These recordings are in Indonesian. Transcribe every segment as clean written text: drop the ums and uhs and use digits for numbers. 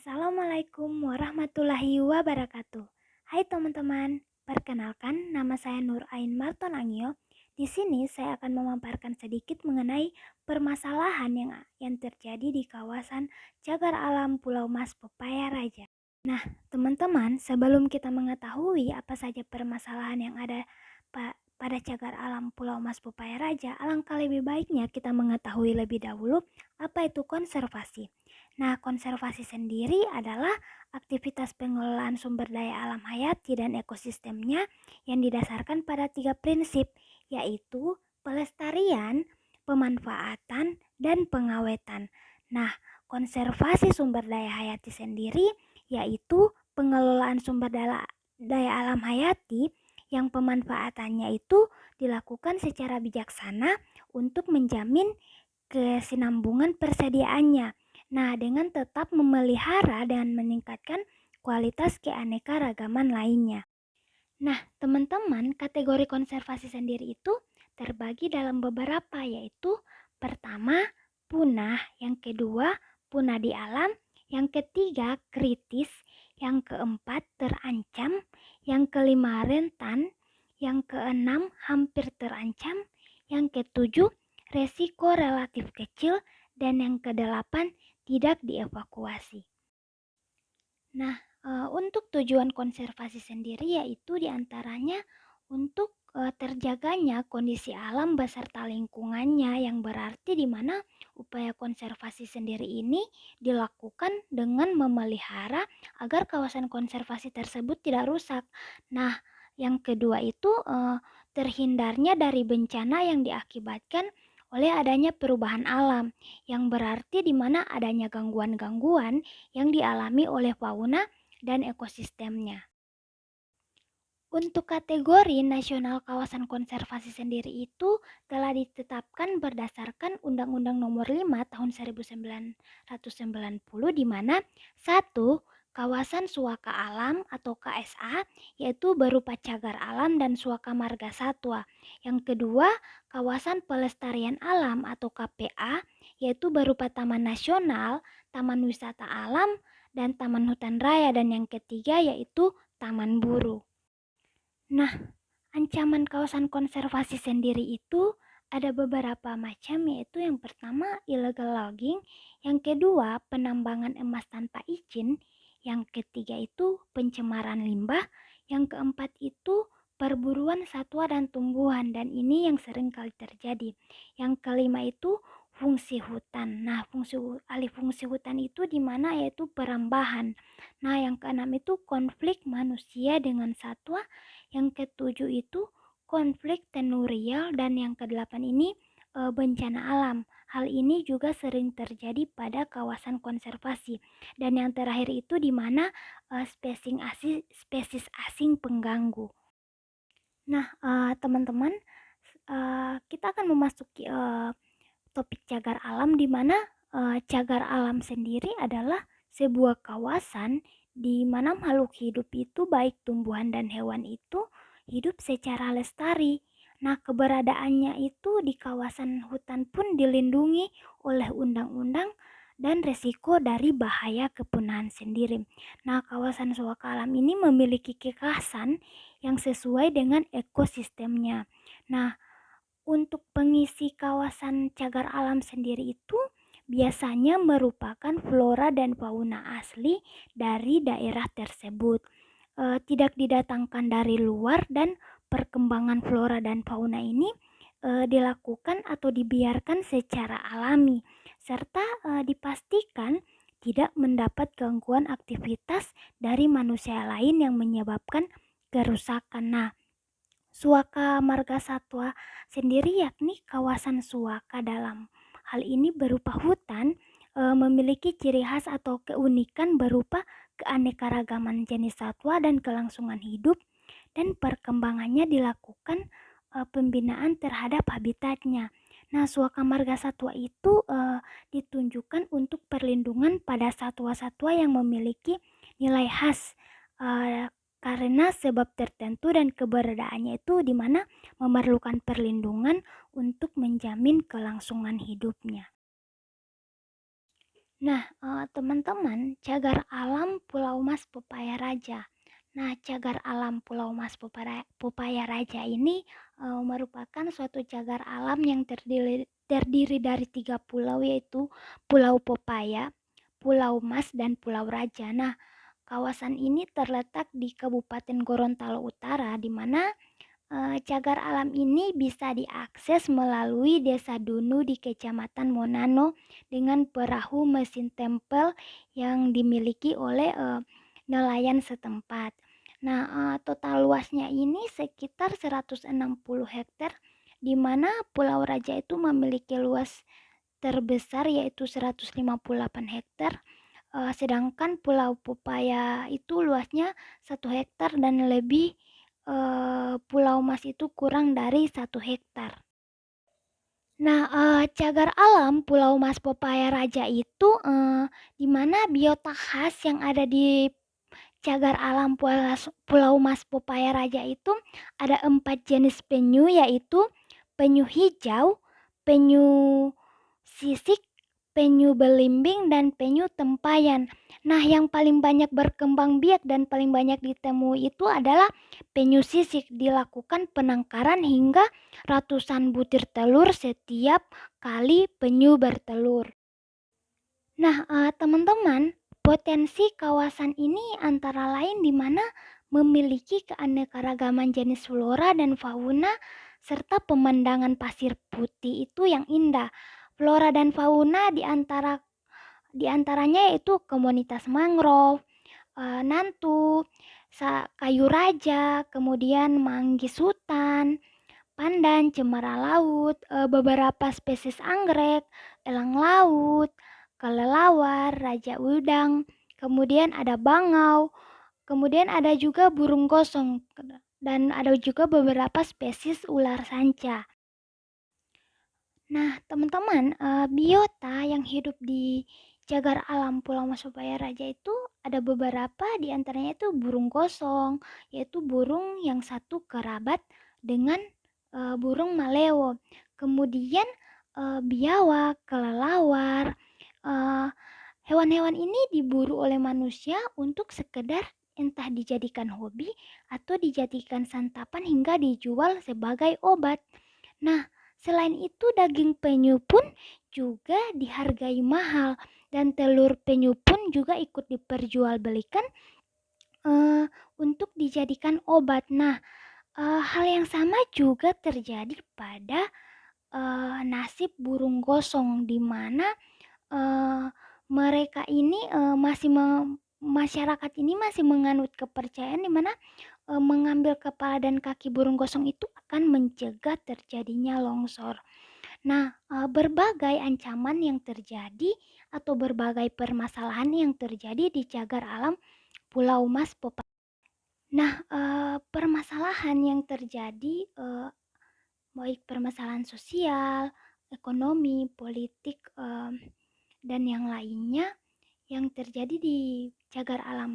Assalamualaikum warahmatullahi wabarakatuh. Hai teman-teman, perkenalkan nama saya Nur Ain Martonangio. Di sini saya akan memaparkan sedikit mengenai permasalahan yang terjadi di kawasan Cagar Alam Pulau Mas Pepaya Raja. Nah, teman-teman, sebelum kita mengetahui apa saja permasalahan yang ada pada Cagar Alam Pulau Mas Pepaya Raja, alangkah lebih baiknya kita mengetahui lebih dahulu apa itu konservasi. Nah, konservasi sendiri adalah aktivitas pengelolaan sumber daya alam hayati dan ekosistemnya yang didasarkan pada 3 prinsip, yaitu pelestarian, pemanfaatan, dan pengawetan. Nah, konservasi sumber daya hayati sendiri yaitu pengelolaan sumber daya alam hayati yang pemanfaatannya itu dilakukan secara bijaksana untuk menjamin kesinambungan persediaannya. Nah, dengan tetap memelihara dan meningkatkan kualitas keanekaragaman lainnya. Nah, teman-teman, kategori konservasi sendiri itu terbagi dalam beberapa, yaitu pertama, punah, yang kedua, punah di alam, yang ketiga, kritis, yang keempat, terancam, yang kelima, rentan, yang keenam, hampir terancam, yang ketujuh, resiko relatif kecil, dan yang kedelapan, tidak dievakuasi. Nah, untuk tujuan konservasi sendiri yaitu diantaranya untuk terjaganya kondisi alam beserta lingkungannya, yang berarti di mana upaya konservasi sendiri ini dilakukan dengan memelihara agar kawasan konservasi tersebut tidak rusak. Nah, yang kedua itu terhindarnya dari bencana yang diakibatkan oleh adanya perubahan alam, yang berarti di mana adanya gangguan-gangguan yang dialami oleh fauna dan ekosistemnya. Untuk kategori nasional kawasan konservasi sendiri itu telah ditetapkan berdasarkan Undang-Undang Nomor 5 Tahun 1990, di mana 1. Kawasan Suaka Alam atau KSA, yaitu berupa cagar alam dan suaka marga satwa. Yang kedua, kawasan pelestarian alam atau KPA, yaitu berupa taman nasional, taman wisata alam, dan taman hutan raya. Dan yang ketiga yaitu taman buru. Nah, ancaman kawasan konservasi sendiri itu ada beberapa macam, yaitu yang pertama illegal logging, yang kedua penambangan emas tanpa izin, yang ketiga itu pencemaran limbah, yang keempat itu perburuan satwa dan tumbuhan, dan ini yang sering kali terjadi. Yang kelima itu fungsi hutan. Nah, alih fungsi hutan itu di mana, yaitu perambahan. Nah, yang keenam itu konflik manusia dengan satwa, yang ketujuh itu konflik tenurial, dan yang kedelapan ini bencana alam. Hal ini juga sering terjadi pada kawasan konservasi. Dan yang terakhir itu di mana spesies asing pengganggu. Nah, teman-teman, kita akan memasuki topik cagar alam, di mana cagar alam sendiri adalah sebuah kawasan di mana makhluk hidup itu, baik tumbuhan dan hewan itu, hidup secara lestari. Nah, keberadaannya itu di kawasan hutan pun dilindungi oleh undang-undang dan resiko dari bahaya kepunahan sendiri. Nah, kawasan suaka alam ini memiliki kekhasan yang sesuai dengan ekosistemnya. Nah, untuk pengisi kawasan cagar alam sendiri itu biasanya merupakan flora dan fauna asli dari daerah tersebut. Tidak didatangkan dari luar, dan perkembangan flora dan fauna ini dilakukan atau dibiarkan secara alami, serta dipastikan tidak mendapat gangguan aktivitas dari manusia lain yang menyebabkan kerusakan. Nah, suaka marga satwa sendiri yakni kawasan suaka dalam hal ini berupa hutan, memiliki ciri khas atau keunikan berupa keanekaragaman jenis satwa dan kelangsungan hidup, dan perkembangannya dilakukan pembinaan terhadap habitatnya. Nah, suaka marga satwa itu ditunjukkan untuk perlindungan pada satwa-satwa yang memiliki nilai khas karena sebab tertentu, dan keberadaannya itu di mana memerlukan perlindungan untuk menjamin kelangsungan hidupnya. Nah, teman-teman, cagar alam Pulau Mas Pepaya Raja. Nah, cagar alam Pulau Mas Pepaya Raja ini merupakan suatu cagar alam yang terdiri dari 3 pulau, yaitu Pulau Pepaya, Pulau Mas, dan Pulau Raja. Nah, kawasan ini terletak di Kabupaten Gorontalo Utara, di mana cagar alam ini bisa diakses melalui Desa Dunu di Kecamatan Monano dengan perahu mesin tempel yang dimiliki oleh nelayan setempat. Nah, total luasnya ini sekitar 160 hektar, di mana Pulau Raja itu memiliki luas terbesar yaitu 158 hektar. Sedangkan Pulau Pepaya itu luasnya 1 hektar dan lebih. Pulau Mas itu kurang dari 1 hektar. Nah, cagar alam Pulau Mas Pepaya Raja itu di mana biota khas yang ada di cagar alam Pulau Mas Pepaya Raja itu ada 4 jenis penyu, yaitu penyu hijau, penyu sisik, penyu belimbing, dan penyu tempayan. Nah, yang paling banyak berkembang biak dan paling banyak ditemui itu adalah penyu sisik. Dilakukan penangkaran hingga ratusan butir telur setiap kali penyu bertelur. Nah, teman-teman, potensi kawasan ini antara lain di mana memiliki keanekaragaman jenis flora dan fauna serta pemandangan pasir putih itu yang indah. Flora dan fauna di antaranya yaitu komunitas mangrove, nantu, kayu raja, kemudian manggis hutan, pandan, cemara laut, beberapa spesies anggrek, elang laut, kelelawar, raja udang, kemudian ada bangau, kemudian ada juga burung gosong, dan ada juga beberapa spesies ular sanca. Nah, teman-teman, biota yang hidup di cagar alam Pulau Mas Pepaya Raja itu ada beberapa, di antaranya itu burung gosong, yaitu burung yang satu kerabat dengan burung maleo. Kemudian biawak, kelelawar. eh, Hewan-hewan ini diburu oleh manusia untuk sekedar entah dijadikan hobi atau dijadikan santapan hingga dijual sebagai obat. Nah, selain itu daging penyu pun juga dihargai mahal, dan telur penyu pun juga ikut diperjualbelikan untuk dijadikan obat. Nah, hal yang sama juga terjadi pada nasib burung gosong, di mana uh, mereka ini masyarakat ini masih menganut kepercayaan di mana mengambil kepala dan kaki burung gosong itu akan mencegah terjadinya longsor. Nah, berbagai ancaman yang terjadi atau berbagai permasalahan yang terjadi di cagar alam Pulau Mas Pepaya. Nah, permasalahan yang terjadi baik permasalahan sosial, ekonomi, politik, dan yang lainnya yang terjadi di cagar alam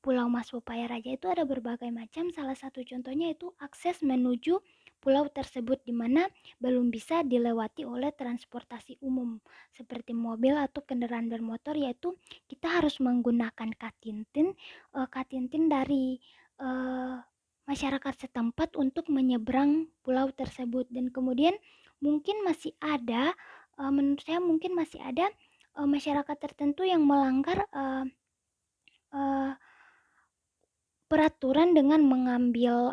Pulau Mas Pepaya Raja itu ada berbagai macam. Salah satu contohnya itu akses menuju pulau tersebut, di mana belum bisa dilewati oleh transportasi umum seperti mobil atau kendaraan bermotor, yaitu kita harus menggunakan katintin dari masyarakat setempat untuk menyeberang pulau tersebut. Dan kemudian mungkin masih ada, menurut saya mungkin masih ada masyarakat tertentu yang melanggar peraturan dengan mengambil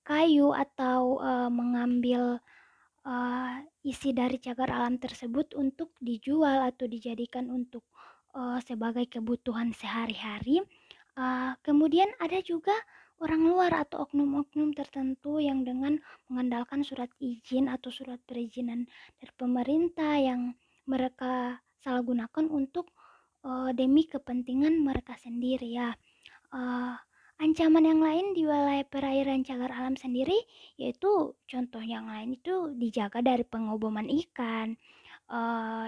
kayu atau mengambil isi dari cagar alam tersebut untuk dijual atau dijadikan untuk sebagai kebutuhan sehari-hari. Kemudian ada juga orang luar atau oknum-oknum tertentu yang dengan mengandalkan surat izin atau surat perizinan dari pemerintah yang mereka salah gunakan untuk demi kepentingan mereka sendiri, ya. Ancaman yang lain di wilayah perairan cagar alam sendiri yaitu contoh yang lain itu dijaga dari pengoboman ikan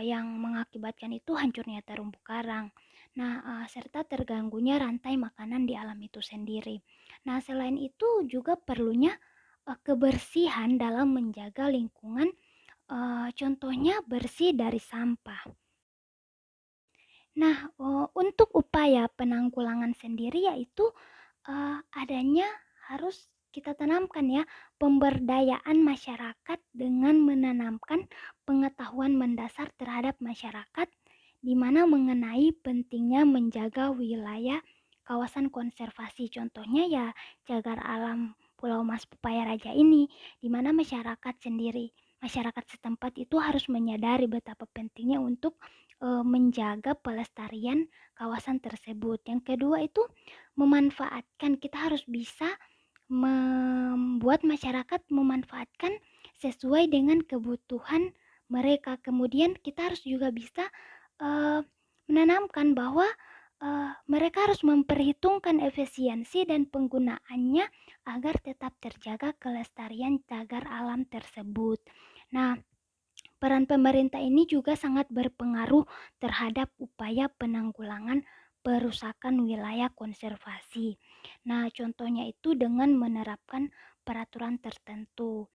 yang mengakibatkan itu hancurnya terumbu karang. Nah, serta terganggunya rantai makanan di alam itu sendiri. Nah, selain itu juga perlunya kebersihan dalam menjaga lingkungan, contohnya bersih dari sampah. Nah, untuk upaya penanggulangan sendiri yaitu adanya harus kita tanamkan ya, pemberdayaan masyarakat dengan menanamkan pengetahuan mendasar terhadap masyarakat di mana mengenai pentingnya menjaga wilayah kawasan konservasi. Contohnya ya Cagar Alam Pulau Mas Pepaya Raja ini, di mana masyarakat setempat itu harus menyadari betapa pentingnya untuk menjaga pelestarian kawasan tersebut. Yang kedua itu memanfaatkan, kita harus bisa membuat masyarakat memanfaatkan sesuai dengan kebutuhan mereka. Kemudian kita harus juga bisa menanamkan bahwa mereka harus memperhitungkan efisiensi dan penggunaannya agar tetap terjaga kelestarian cagar alam tersebut. Nah, peran pemerintah ini juga sangat berpengaruh terhadap upaya penanggulangan perusakan wilayah konservasi. Nah, contohnya itu dengan menerapkan peraturan tertentu.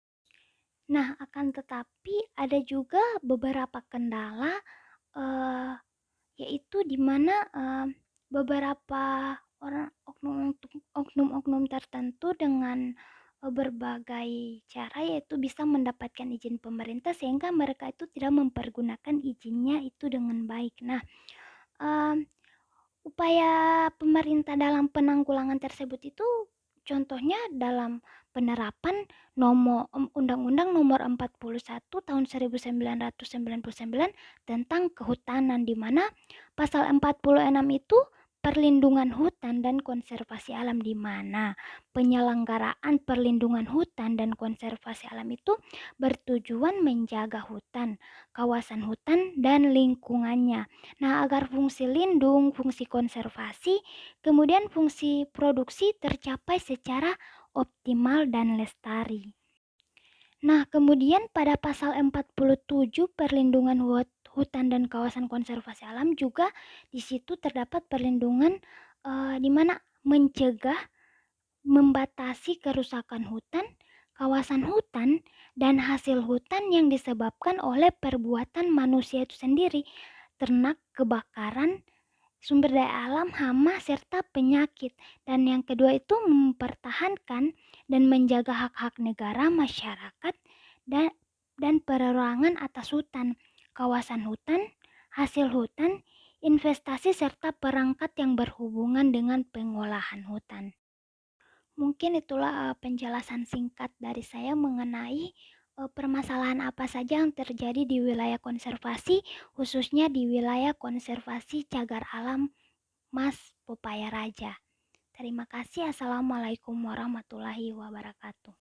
Nah, akan tetapi ada juga beberapa kendala, eh, yaitu di mana beberapa orang oknum-oknum tertentu dengan berbagai cara yaitu bisa mendapatkan izin pemerintah sehingga mereka itu tidak mempergunakan izinnya itu dengan baik. Nah, em, upaya pemerintah dalam penanggulangan tersebut itu contohnya dalam penerapan Undang-Undang Nomor 41 Tahun 1999 tentang kehutanan, di mana pasal 46 itu perlindungan hutan dan konservasi alam, di mana penyelenggaraan perlindungan hutan dan konservasi alam itu bertujuan menjaga hutan, kawasan hutan dan lingkungannya. Nah, agar fungsi lindung, fungsi konservasi, kemudian fungsi produksi tercapai secara optimal dan lestari. Nah, kemudian pada pasal 47 perlindungan hutan dan kawasan konservasi alam juga di situ terdapat perlindungan di mana mencegah, membatasi kerusakan hutan, kawasan hutan, dan hasil hutan yang disebabkan oleh perbuatan manusia itu sendiri, ternak, kebakaran, sumber daya alam, hama, serta penyakit. Dan yang kedua itu mempertahankan dan menjaga hak-hak negara, masyarakat, dan perorangan atas hutan, kawasan hutan, hasil hutan, investasi, serta perangkat yang berhubungan dengan pengolahan hutan. Mungkin itulah penjelasan singkat dari saya mengenai permasalahan apa saja yang terjadi di wilayah konservasi, khususnya di wilayah konservasi cagar alam Mas Pepaya Raja. Terima kasih. Assalamualaikum warahmatullahi wabarakatuh.